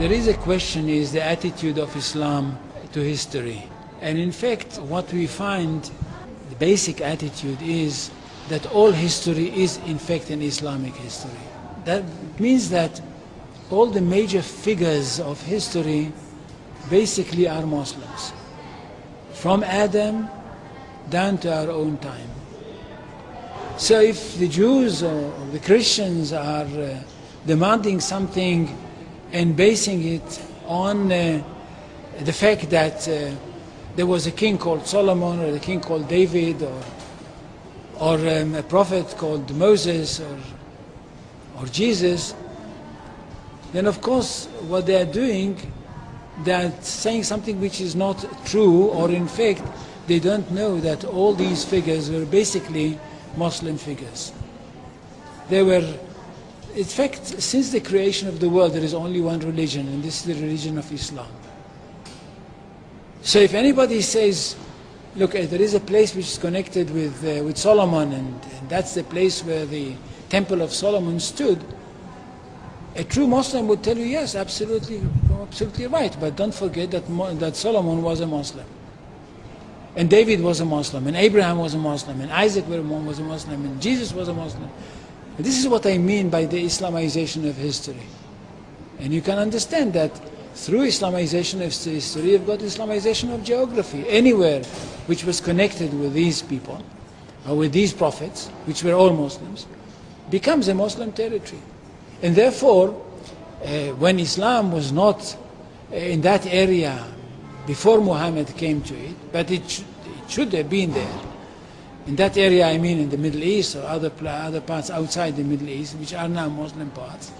There is a question, is the attitude of Islam to history. And in fact, what we find, the basic attitude is that all history is in fact an Islamic history. That means that all the major figures of history basically are Muslims. From Adam down to our own time. So if the Jews or the Christians are demanding something and basing it on the fact that there was a king called Solomon or a king called David or a prophet called Moses or Jesus, then of course what they are doing, they are saying something which is not true, or in fact they don't know that all these figures were basically Muslim figures. They were, in fact, since the creation of the world there is only one religion, and this is the religion of Islam. So if anybody says, look, there is a place which is connected with Solomon, and that's the place where the Temple of Solomon stood, a true Muslim would tell you, yes, absolutely right, but don't forget that Solomon was a Muslim. And David was a Muslim, and Abraham was a Muslim, and Isaac was a Muslim, and Jesus was a Muslim. And this is what I mean by the Islamization of history. And you can understand that through Islamization of history, you've got Islamization of geography. Anywhere which was connected with these people, or with these prophets, which were all Muslims, becomes a Muslim territory. And therefore, when Islam was not in that area before Muhammad came to it, but it should have been there. In that area, I mean in the Middle East or other parts outside the Middle East, which are now Muslim parts.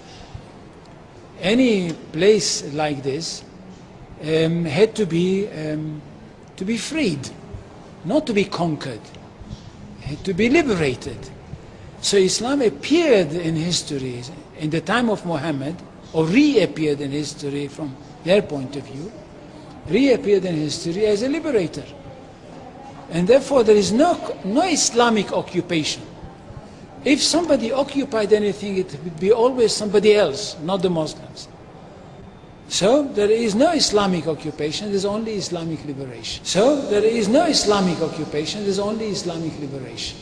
Any place like this had to be freed, not to be conquered, had to be liberated. So Islam appeared in history in the time of Muhammad, or reappeared in history from their point of view, reappeared in history as a liberator. And therefore there is no Islamic occupation. If somebody occupied anything, it would be always somebody else, not the Muslims. So there is no Islamic occupation, there is only Islamic liberation. So there is no Islamic occupation, there is only Islamic liberation.